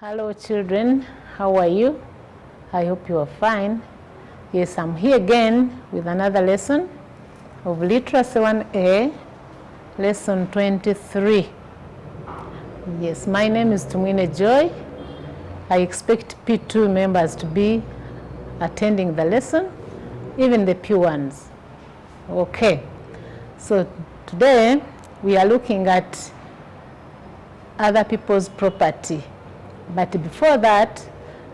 Hello children, how are you? I hope you are fine. Yes, I'm here again with another lesson of Literacy 1A, lesson 23. Yes, my name is TUMWINE Joy. I expect P2 members to be attending the lesson, even the P1s. Okay, so today we are looking at other people's property. But before that,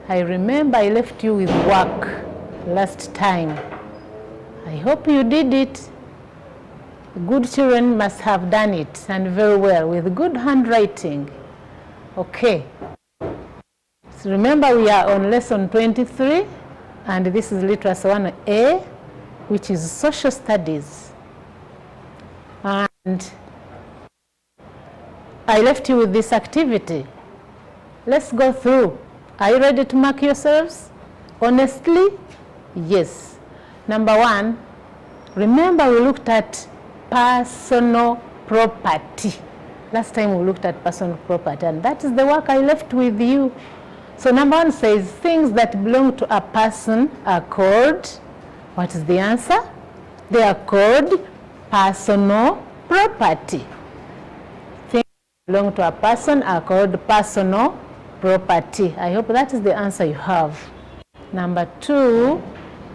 I remember I left you with work last time. I hope you did it. Good children must have done it, and very well, with good handwriting. Okay. So remember, we are on lesson 23, and this is Literacy 1A, which is social studies. And I left you with this activity. Let's go through. Are you ready to mark yourselves? Honestly? Yes. Number one, remember we looked at personal property. Last time we looked at personal property, and that is the work I left with you. So number one says things that belong to a person are called, what is the answer? They are called personal property. Things that belong to a person are called personal property. I hope that is the answer you have. Number two,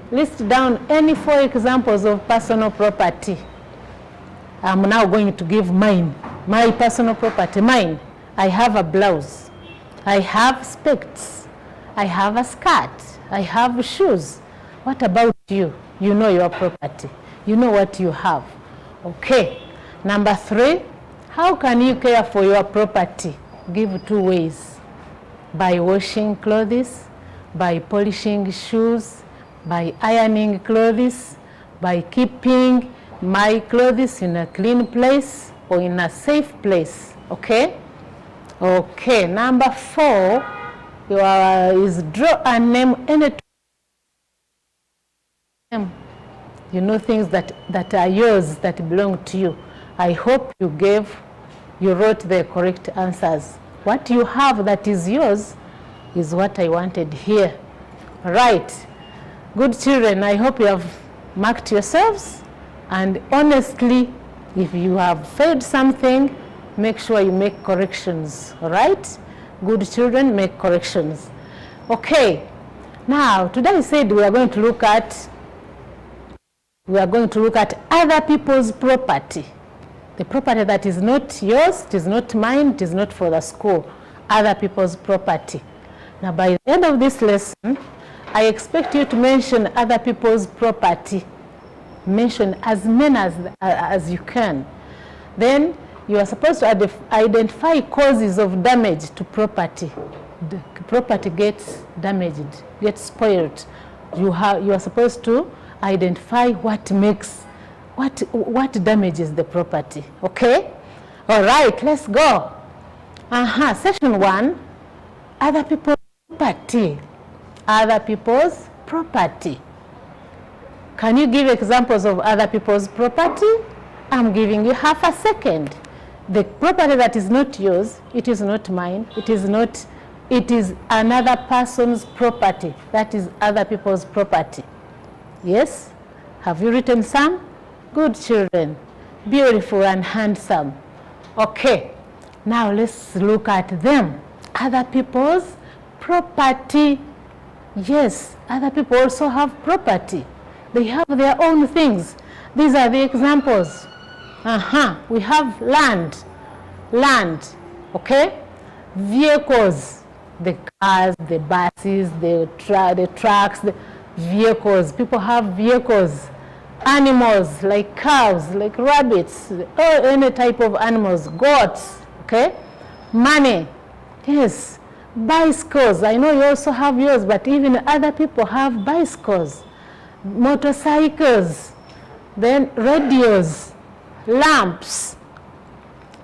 list down any 4 examples of personal property. I'm now going to give mine, my personal property. Mine, I have a blouse, I have specs, I have a skirt, I have shoes. What about you? You know your property. You know what you have. Okay. Number 3, how can you care for your property? Give 2 ways. By washing clothes, by polishing shoes, by ironing clothes, by keeping my clothes in a clean place or in a safe place. Okay? Okay. Number 4 is draw a name. You know things that are yours, that belong to you. I hope you wrote the correct answers. What you have that is yours is what I wanted here. Right. Good children, I hope you have marked yourselves. And honestly, if you have failed something, make sure you make corrections. All right? Good children, make corrections. Okay. Now, today I said we are going to look at other people's property. The property that is not yours, it is not mine, it is not for the school. Other people's property. Now, by the end of this lesson, I expect you to mention other people's property. Mention as many as you can. Then, you are supposed to identify causes of damage to property. The property gets damaged, gets spoiled. You are supposed to identify what damages the property. Okay? All right, let's go. Session 1, other people's property. Other people's property. Can you give examples of other people's property? I'm giving you half a second. The property that is not yours, it is not mine, it is another person's property. That is other people's property. Yes? Have you written some? Good children. Beautiful and handsome. Okay. Now let's look at them. Other people's property. Yes, other people also have property. They have their own things. These are the examples. We have land. Land. Okay? Vehicles. The cars, the buses, the trucks, the vehicles. People have vehicles. Animals like cows, like rabbits, or any type of animals. Goats. Okay? Money. Yes. Bicycles. I know you also have yours, but even other people have bicycles. Motorcycles. Then radios. Lamps.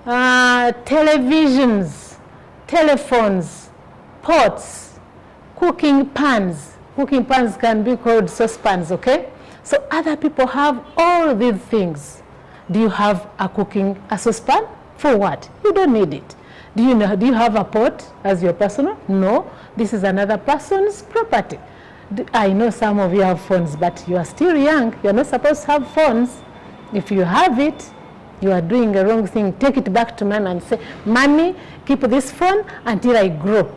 Televisions. Telephones. Pots. Cooking pans. Cooking pans can be called saucepans, okay? So other people have all these things. Do you have a saucepan? For what? You don't need it. Do you have a pot as your personal? No, this is another person's property. I know some of you have phones, but you are still young. You are not supposed to have phones. If you have it, you are doing a wrong thing. Take it back to mom and say, Mommy, keep this phone until I grow.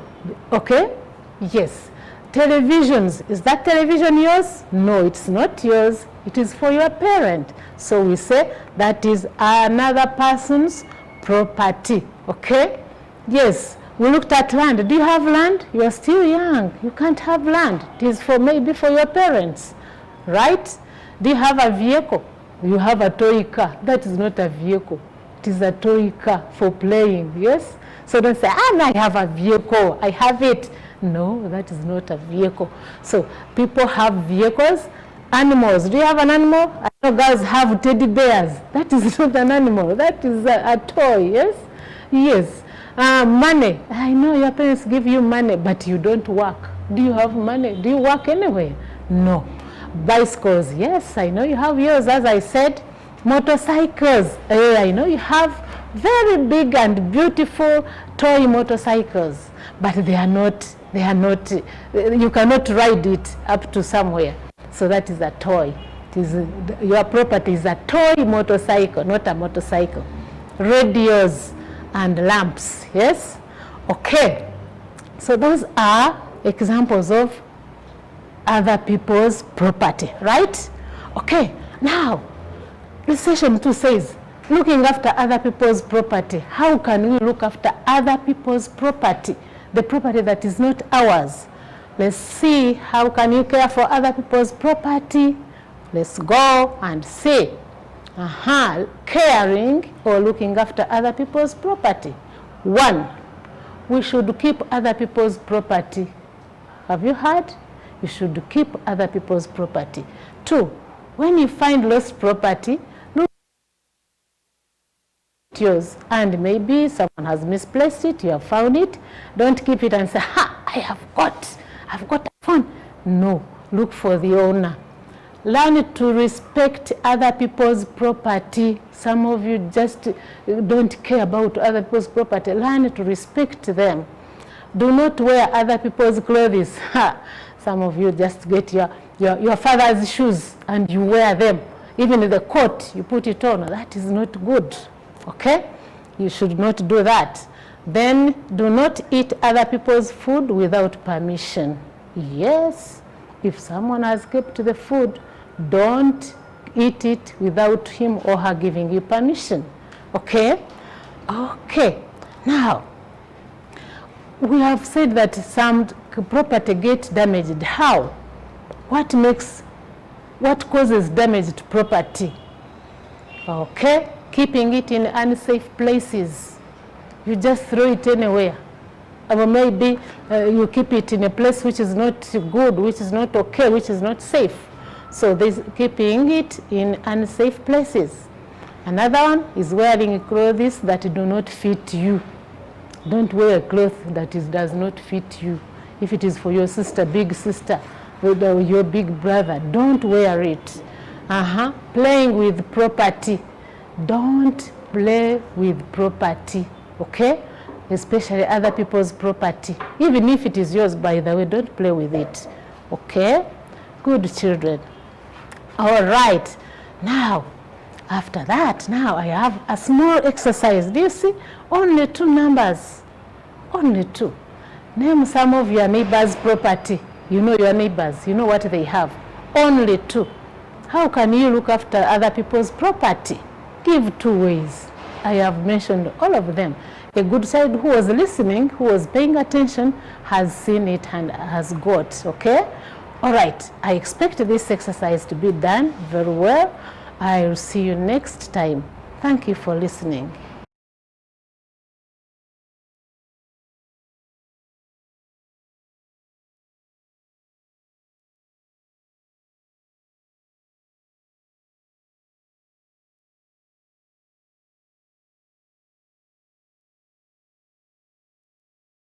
Okay? Yes. Televisions, is that television yours? No, it's not yours. It is for your parent. So we say that is another person's property. Okay? Yes. We looked at land. Do you have land? You are still young. You can't have land. It is for maybe for your parents. Right? Do you have a vehicle? You have a toy car. That is not a vehicle. It is a toy car for playing. Yes? So don't say, I have a vehicle. I have it. No, that is not a vehicle. So people have vehicles. Animals. Do you have an animal? I know girls have teddy bears. That is not an animal. That is a toy. Yes? Yes. Money. I know your parents give you money, but you don't work. Do you have money? Do you work anywhere? No. Bicycles. Yes, I know you have yours, as I said. Motorcycles. I know you have very big and beautiful toy motorcycles, but they are not, you cannot ride it up to somewhere. So that is a toy. It is, your property is a toy motorcycle, not a motorcycle. Radios and lamps. Yes? Okay. So those are examples of other people's property, right? Okay. Now, section 2 says, looking after other people's property. How can we look after other people's property? The property that is not ours. Let's see, how can you care for other people's property? Let's go and see. Caring or looking after other people's property. 1, we should keep other people's property. Have you heard? You should keep other people's property. 2, when you find lost property, look at yours, and maybe someone has misplaced it, you have found it. Don't keep it and say, I've got a phone. No, look for the owner. Learn to respect other people's property. Some of you just don't care about other people's property. Learn to respect them. Do not wear other people's clothes. Some of you just get your father's shoes and you wear them. Even the coat, you put it on. That is not good. Okay? You should not do that. Then do not eat other people's food without permission. Yes. If someone has kept the food, don't eat it without him or her giving you permission. Okay? Okay. Now, we have said that some property gets damaged. How? What causes damage to property? Okay? Keeping it in unsafe places. You just throw it anywhere. Or maybe you keep it in a place which is not good, which is not okay, which is not safe. So this keeping it in unsafe places. Another one is wearing clothes that do not fit you. Don't wear a cloth that does not fit you. If it is for your sister, big sister, or your big brother, don't wear it. Playing with property. Don't play with property, okay? Especially other people's property. Even if it is yours, by the way, don't play with it, okay? Good children. All right. Now, after that, now I have a small exercise. Do you see? Only 2 numbers. Only 2. Name some of your neighbors' property. You know your neighbors. You know what they have. Only 2. How can you look after other people's property? Give 2 ways. I have mentioned all of them. A good child who was listening, who was paying attention, has seen it and has got, okay? All right. I expect this exercise to be done very well. I'll see you next time. Thank you for listening.